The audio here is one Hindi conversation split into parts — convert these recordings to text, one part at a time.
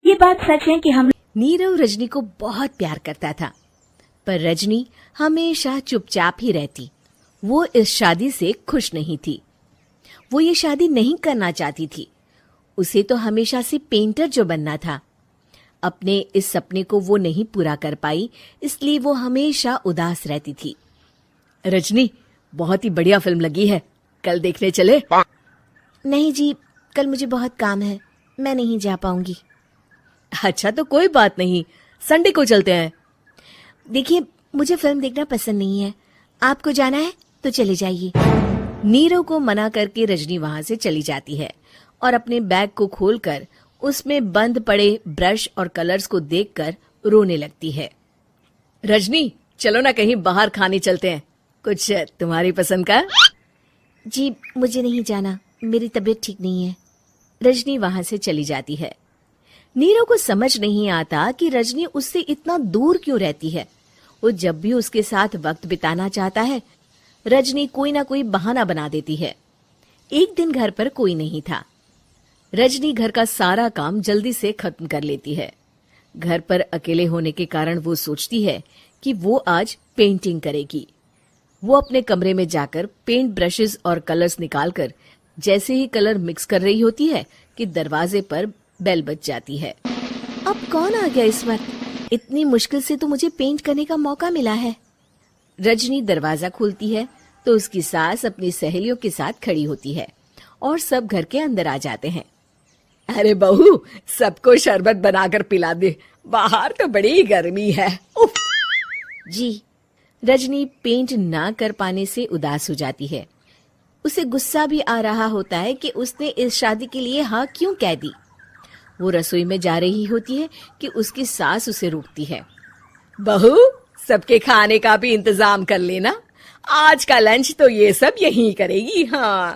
ये बात सच है कि हम नीरव रजनी को बहुत प्यार करता था, पर रजनी हमेशा चुपचाप ही रहती। वो इस शादी से खुश नहीं थी। वो ये शादी नहीं करना चाहती थी। उसे तो हमेशा से पेंटर जो बनना था। अपने इस सपने को वो नहीं पूरा कर पाई, इसलिए वो हमेशा उदास रहती थी। रजनी, बहुत ही बढ़िया फिल्म लगी है, कल देखने चले? नहीं जी, कल मुझे बहुत काम है, मैं नहीं जा पाऊंगी। अच्छा तो कोई बात नहीं, संडे को चलते हैं। देखिए, मुझे फिल्म देखना पसंद नहीं है, आपको जाना है तो चले जाइए। नीरव को मना करके रजनी वहां से चली जाती है और अपने बैग को खोलकर उसमें बंद पड़े ब्रश और कलर्स को देखकर रोने लगती है। रजनी, चलो ना कहीं बाहर खाने चलते हैं, कुछ तुम्हारी पसंद का। जी मुझे नहीं जाना, मेरी तबीयत ठीक नहीं है। रजनी वहां से चली जाती है। नीरव को समझ नहीं आता कि रजनी उससे इतना दूर क्यों रहती है। वो जब भी उसके साथ वक्त बिताना चाहता है, रजनी कोई ना कोई बहाना बना देती है। एक दिन घर पर कोई नहीं था। रजनी घर का सारा काम जल्दी से खत्म कर लेती है। घर पर अकेले होने के कारण वो सोचती है कि वो आज पेंटिंग करेगी। वो अपने कमरे में जाकर पेंट ब्रशेस और कलर्स निकालकर जैसे ही कलर मिक्स कर रही होती है कि दरवाजे पर बेल बज जाती है। अब कौन आ गया इस वक्त? इतनी मुश्किल से तो मुझे पेंट करने का मौका मिला है। रजनी दरवाजा खोलती है तो उसकी सास अपनी सहेलियों के साथ खड़ी होती है और सब घर के अंदर आ जाते हैं। अरे बहू, सबको शरबत बनाकर पिला दे, बाहर तो बड़ी गर्मी है। उफ। जी। रजनी पेंट ना कर पाने से उदास हो जाती है। उसे गुस्सा भी आ रहा होता है कि उसने इस शादी के लिए हाँ क्यों कह दी। वो रसोई में जा रही होती है कि उसकी सास उसे रोकती है। बहू, सबके खाने का भी इंतजाम कर लेना, आज का लंच तो ये सब यहीं करेगी। हाँ।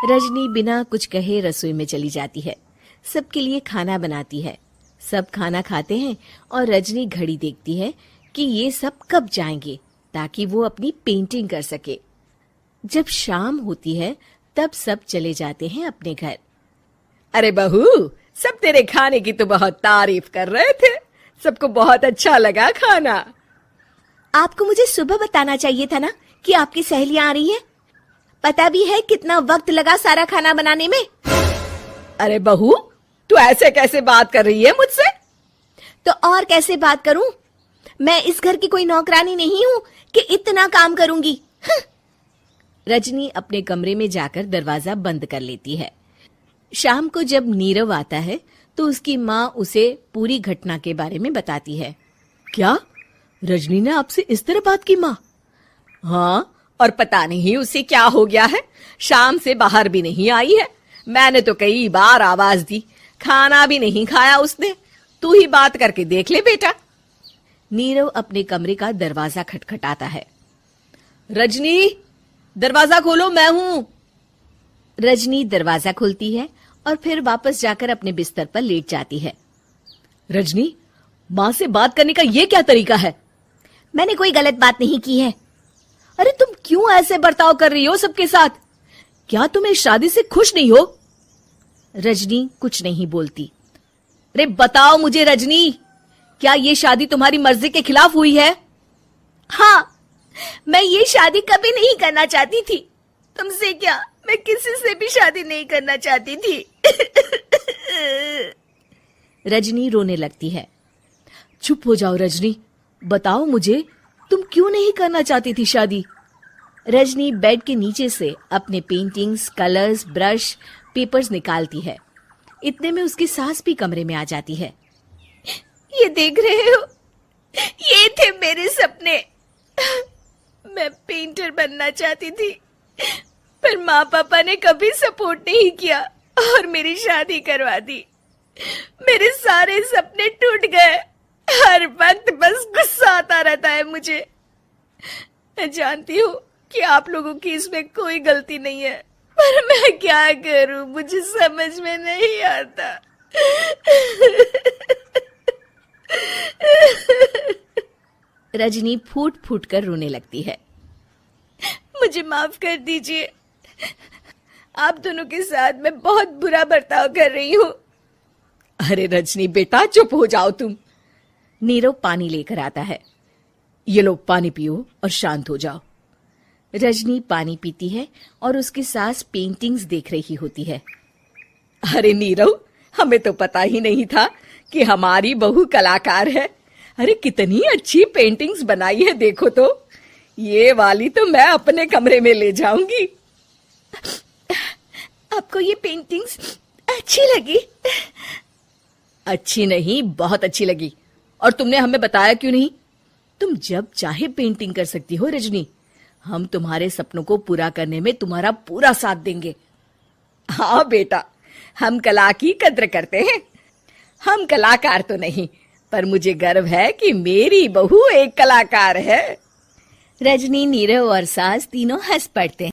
रजनी बिना कुछ कहे रसोई में चली जाती है। सबके लिए खाना बनाती है। सब खाना खाते हैं और रजनी घड़ी देखती है कि ये सब कब जाएंगे ताकि वो अपनी पेंटिंग कर सके। जब शाम होती है तब सब चले जाते हैं अपने घर। अरे बहू, सब तेरे खाने की तो बहुत तारीफ कर रहे थे, सबको बहुत अच्छा लगा खाना। आपको मुझे सुबह बताना चाहिए था ना कि आपकी सहेलियां आ रही हैं। पता भी है कितना वक्त लगा सारा खाना बनाने में। अरे बहू, तू ऐसे कैसे बात कर रही है मुझसे? तो और कैसे बात करूं? मैं इस घर की कोई नौकरानी नहीं हूं कि इतना काम करूंगी। रजनी अपने कमरे में जाकर दरवाजा बंद कर लेती है। शाम को जब नीरव आता है तो उसकी माँ उसे पूरी घटना के बारे में बताती है। क्या? रजनी ने आपसे इस तरह बात की माँ? हाँ, और पता नहीं उसे क्या हो गया है, शाम से बाहर भी नहीं आई है। मैंने तो कई बार आवाज दी, खाना भी नहीं खाया उसने। तू ही बात करके देख ले बेटा। नीरव अपने कमरे का दरवाजा खटखटाता है। रजनी, दरवाजा खोलो, मैं हूं। रजनी दरवाजा खोलती है और फिर वापस जाकर अपने बिस्तर पर लेट जाती है। रजनी, माँ से बात करने का ये क्या तरीका है? मैंने कोई गलत बात नहीं की है। अरे तुम क्यों ऐसे बर्ताव कर रही हो सबके साथ? क्या तुम इस शादी से खुश नहीं हो? रजनी कुछ नहीं बोलती। अरे बताओ मुझे रजनी, क्या ये शादी तुम्हारी मर्जी के खिलाफ हुई है? हाँ, मैं ये शादी कभी नहीं करना चाहती थी। तुमसे क्या, मैं किसी से भी शादी नहीं करना चाहती थी। रजनी रोने लगती है। चुप हो जाओ रजनी, बताओ मुझे, तुम क्यों नहीं करना चाहती थी शादी? रजनी बेड के नीचे से अपने पेंटिंग्स, कलर्स, ब्रश, पेपर्स निकालती है। इतने में उसकी सास भी कमरे में आ जाती है। ये देख रहे हो, ये थे मेरे सपने। मैं पेंटर बनना चाहती थी, पर माँ पापा ने कभी सपोर्ट नहीं किया और मेरी शादी करवा दी। मेरे सारे सपने टूट गए। हर वक्त बस गुस्सा आता रहता है मुझे। मैं जानती हूँ कि आप लोगों की इसमें कोई गलती नहीं है, पर मैं क्या करूं, मुझे समझ में नहीं आता। रजनी फूट फूट कर रोने लगती है। मुझे माफ कर दीजिए, आप दोनों के साथ मैं बहुत बुरा बर्ताव कर रही हूँ। अरे रजनी बेटा चुप हो जाओ तुम। नीरव पानी लेकर आता है। ये लो पानी पियो और शांत हो जाओ। रजनी पानी पीती है और उसकी सास पेंटिंग्स देख रही होती है। अरे नीरव, हमें तो पता ही नहीं था कि हमारी बहू कलाकार है। अरे कितनी अच्छी पेंटिंग्स बनाई है, देखो तो। ये वाली तो मैं अपने कमरे में ले जाऊंगी। आपको ये पेंटिंग्स अच्छी लगी? अच्छी नहीं, बहुत अच्छी लगी। और तुमने हमें बताया क्यों नहीं? तुम जब चाहे पेंटिंग कर सकती हो रजनी। हम तुम्हारे सपनों को पूरा करने में तुम्हारा पूरा साथ देंगे। हाँ बेटा, हम कला की कद्र करते हैं। हम कलाकार तो नहीं, पर मुझे गर्व है कि मेरी बहू एक कलाकार है। रजनी, नीरव और सास तीनों हंस पड़ते हैं।